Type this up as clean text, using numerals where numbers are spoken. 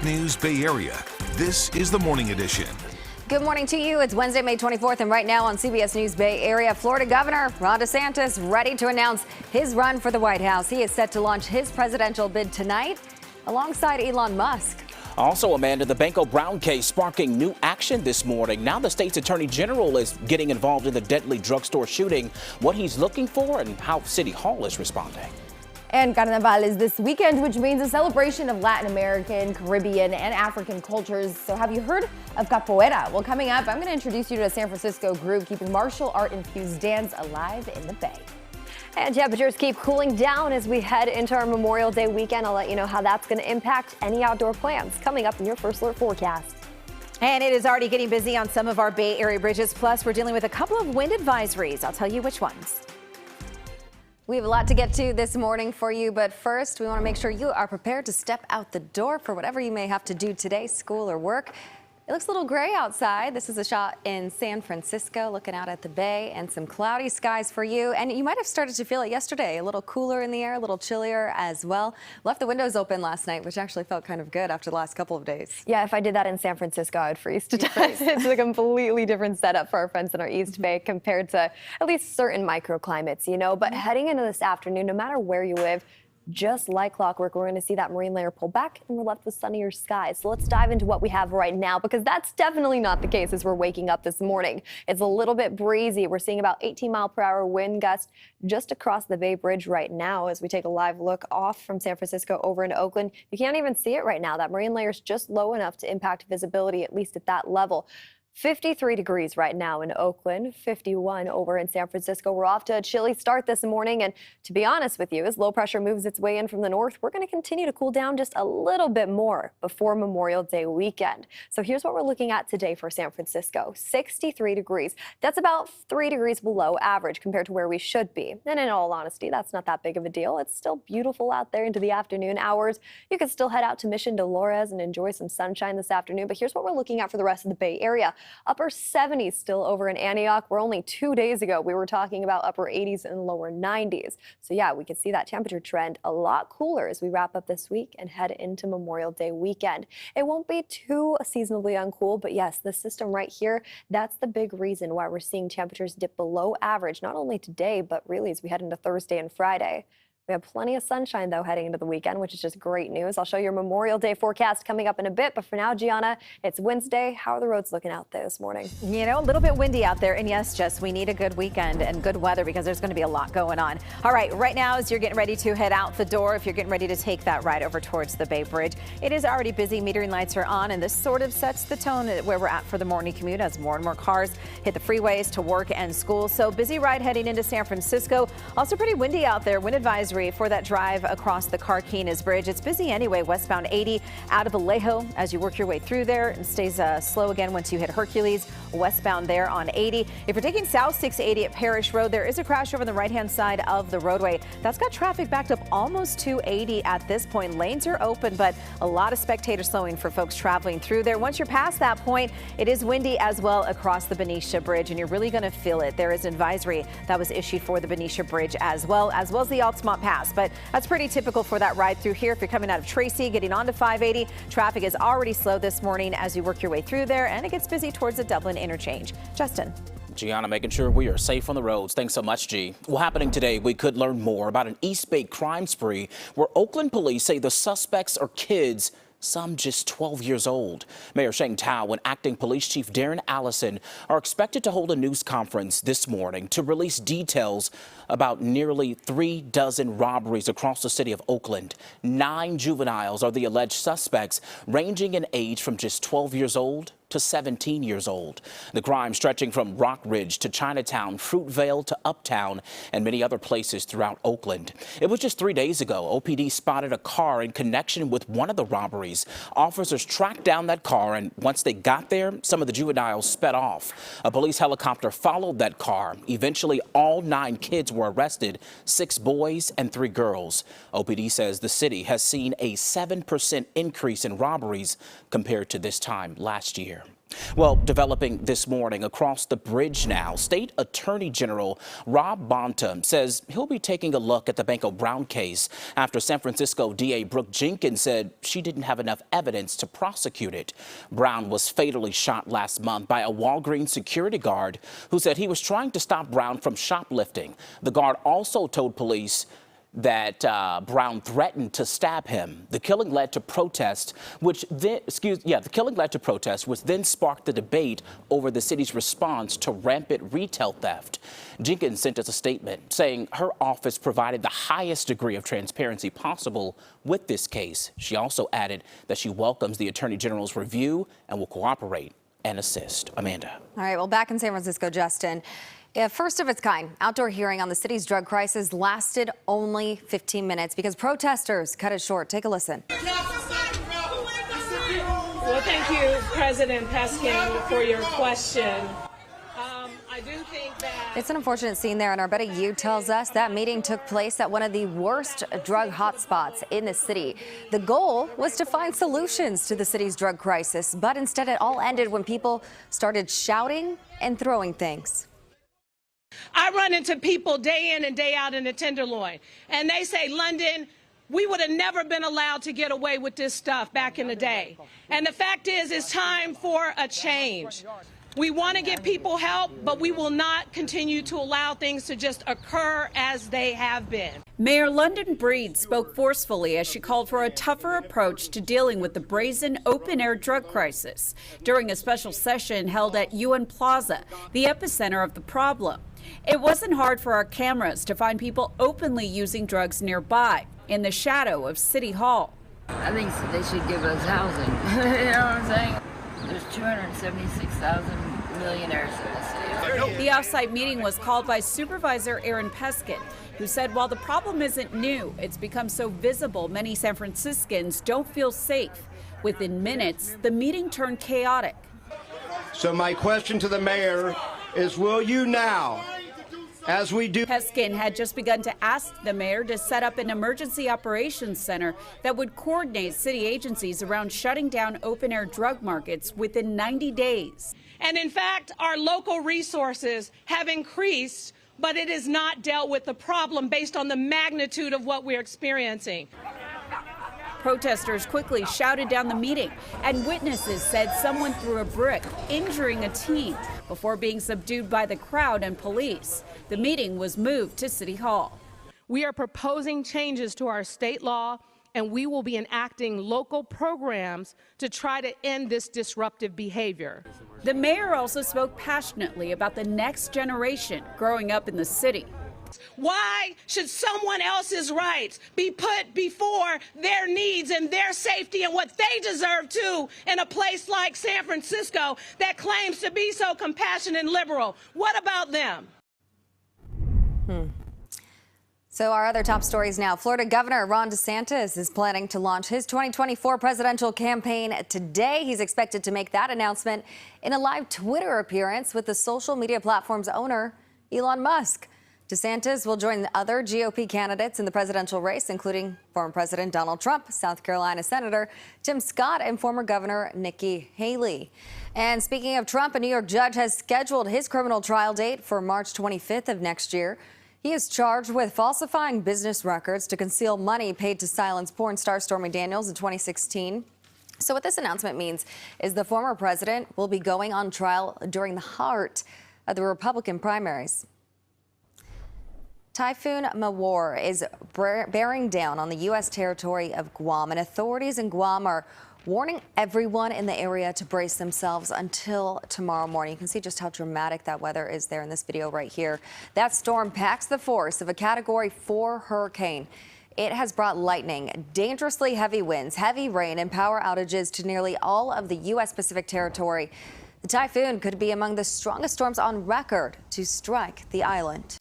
CBS News Bay Area. This is the Morning Edition. Good morning to you. It's Wednesday, May 24th, and right now on CBS News Bay Area, Florida Governor Ron DeSantis ready to announce his run for the White House. He is set to launch his presidential bid tonight alongside Elon Musk. Also, Amanda, the Banco Brown case sparking new action this morning. Now the state's attorney general is getting involved in the deadly drugstore shooting, what he's looking for and how City Hall is responding. And Carnaval is this weekend, which means a celebration of Latin American, Caribbean, and African cultures. So have you heard of capoeira? Well, coming up, I'm going to introduce you to a San Francisco group keeping martial art-infused dance alive in the Bay. And temperatures keep cooling down as we head into our Memorial Day weekend. I'll let you know how that's going to impact any outdoor plans coming up in your First Alert forecast. And it is already getting busy on some of our Bay Area bridges. Plus, we're dealing with a couple of wind advisories. I'll tell you which ones. We have a lot to get to this morning for you, but first we want to make sure you are prepared to step out the door for whatever you may have to do today, school or work. It looks a little gray outside. This is a shot in San Francisco, looking out at the bay, and some cloudy skies for you. And you might have started to feel it yesterday, a little cooler in the air, a little chillier as well. Left the windows open last night, which actually felt kind of good after the last couple of days. Yeah, if I did that in San Francisco, I would freeze to death. It's a completely different setup for our friends in our East Bay compared to at least certain microclimates, you know. But heading into this afternoon, no matter where you live, just like clockwork, we're going to see that marine layer pull back and we're left with sunnier skies. So let's dive into what we have right now, because that's definitely not the case as we're waking up this morning. It's a little bit breezy. We're seeing about 18-mile-per-hour wind gust just across the Bay Bridge right now as we take a live look off from San Francisco over into Oakland. You can't even see it right now. That marine layer is just low enough to impact visibility, at least at that level. 53 degrees right now in Oakland, 51 over in San Francisco. We're off to a chilly start this morning, and to be honest with you, as low pressure moves its way in from the north, we're going to continue to cool down just a little bit more before Memorial Day weekend. So here's what we're looking at today for San Francisco. 63 degrees. That's about 3 degrees below average compared to where we should be. And in all honesty, that's not that big of a deal. It's still beautiful out there into the afternoon hours. You can still head out to Mission Dolores and enjoy some sunshine this afternoon. But here's what we're looking at for the rest of the Bay Area. Upper 70s still over in Antioch, where only 2 days ago we were talking about upper 80s and lower 90s. So yeah, we can see that temperature trend a lot cooler as we wrap up this week and head into Memorial Day weekend. It won't be too seasonably uncool, but yes, the system right here, that's the big reason why we're seeing temperatures dip below average, not only today, but really as we head into Thursday and Friday. We have plenty of sunshine, though, heading into the weekend, which is just great news. I'll show you your Memorial Day forecast coming up in a bit. But for now, Gianna, it's Wednesday. How are the roads looking out there this morning? You know, a little bit windy out there. And yes, Jess, we need a good weekend and good weather because there's going to be a lot going on. All right, right now, as you're getting ready to head out the door, if you're getting ready to take that ride over towards the Bay Bridge, it is already busy. Metering lights are on, and this sort of sets the tone where we're at for the morning commute as more and more cars hit the freeways to work and school. So busy ride heading into San Francisco. Also pretty windy out there. Wind advisory for that drive across the Carquinez Bridge. It's busy anyway, westbound 80 out of Vallejo as you work your way through there, and stays slow again once you hit Hercules, westbound there on 80. If you're taking south 680 at Parish Road, there is a crash over on the right-hand side of the roadway. That's got traffic backed up almost to 80 at this point. Lanes are open, but a lot of spectator slowing for folks traveling through there. Once you're past that point, it is windy as well across the Benicia Bridge, and you're really going to feel it. There is an advisory that was issued for the Benicia Bridge as well as the Altamont Pass. But that's pretty typical for that ride through here. If you're coming out of Tracy, getting onto 580, traffic is already slow this morning as you work your way through there, and it gets busy towards the Dublin interchange. Justin. Gianna, making sure we are safe on the roads. Thanks so much, G. Well, happening today, we could learn more about an East Bay crime spree where Oakland police say the suspects are kids, some just 12 years old. Mayor Sheng Tao and Acting Police Chief Darren Allison are expected to hold a news conference this morning to release details about nearly 36 robberies across the city of Oakland. 9 juveniles are the alleged suspects, ranging in age from just 12 years old to 17 years old. The crime stretching from Rock Ridge to Chinatown, Fruitvale to Uptown, and many other places throughout Oakland. It was just 3 days ago, OPD spotted a car in connection with one of the robberies. Officers tracked down that car, and once they got there, some of the juveniles sped off. A police helicopter followed that car. Eventually, all 9 kids were arrested, 6 boys and 3 girls. OPD says the city has seen a 7% increase in robberies compared to this time last year. there. Well, developing this morning across the bridge now, State Attorney General Rob Bonta says he'll be taking a look at the Banko Brown case after San Francisco DA Brooke Jenkins said she didn't have enough evidence to prosecute it. Brown was fatally shot last month by a Walgreens security guard who said he was trying to stop Brown from shoplifting. The guard also told police that Brown threatened to stab him. The killing led to protest, which then sparked the debate over the city's response to rampant retail theft. Jenkins sent us a statement saying her office provided the highest degree of transparency possible with this case. She also added that she welcomes the Attorney General's review and will cooperate and assist. Amanda. All right, well, back in San Francisco, Justin. A first of its kind outdoor hearing on the city's drug crisis lasted only 15 minutes because protesters cut it short. Take a listen. Well, thank you, President Peskin, for your question. I do think that it's an unfortunate scene there, and our Betty Yu tells us that meeting took place at one of the worst drug hotspots in the city. The goal was to find solutions to the city's drug crisis, but instead it all ended when people started shouting and throwing things. I run into people day in and day out in the Tenderloin, and they say, London, we would have never been allowed to get away with this stuff back in the day. And the fact is, it's time for a change. We want to get people help, but we will not continue to allow things to just occur as they have been. Mayor London Breed spoke forcefully as she called for a tougher approach to dealing with the brazen open-air drug crisis during a special session held at UN Plaza, the epicenter of the problem. It wasn't hard for our cameras to find people openly using drugs nearby, in the shadow of City Hall. I think they should give us housing. You know what I'm saying? There's 276,000 millionaires in the city. The off-site meeting was called by Supervisor Aaron Peskin, who said while the problem isn't new, it's become so visible many San Franciscans don't feel safe. Within minutes, the meeting turned chaotic. So my question to the mayor is, will you now, as we do... Peskin had just begun to ask the mayor to set up an emergency operations center that would coordinate city agencies around shutting down open-air drug markets within 90 days. And in fact, our local resources have increased, but it has not dealt with the problem based on the magnitude of what we're experiencing. Protesters quickly shouted down the meeting, and witnesses said someone threw a brick, injuring a teen, before being subdued by the crowd and police. The meeting was moved to City Hall. We are proposing changes to our state law, and we will be enacting local programs to try to end this disruptive behavior. The mayor also spoke passionately about the next generation growing up in the city. Why should someone else's rights be put before their needs and their safety and what they deserve too in a place like San Francisco that claims to be so compassionate and liberal? What about them? So our other top stories now. Florida Governor Ron DeSantis is planning to launch his 2024 presidential campaign today. He's expected to make that announcement in a live Twitter appearance with the social media platform's owner, Elon Musk. DeSantis will join the other GOP candidates in the presidential race, including former President Donald Trump, South Carolina Senator Tim Scott, and former Governor Nikki Haley. And speaking of Trump, a New York judge has scheduled his criminal trial date for March 25th of next year. He is charged with falsifying business records to conceal money paid to silence porn star Stormy Daniels in 2016. So what this announcement means is the former president will be going on trial during the heart of the Republican primaries. Typhoon Mawar is bearing down on the U.S. territory of Guam, and authorities in Guam are warning everyone in the area to brace themselves until tomorrow morning. You can see just how dramatic that weather is there in this video right here. That storm packs the force of a Category 4 hurricane. It has brought lightning, dangerously heavy winds, heavy rain, and power outages to nearly all of the U.S. Pacific territory. The typhoon could be among the strongest storms on record to strike the island.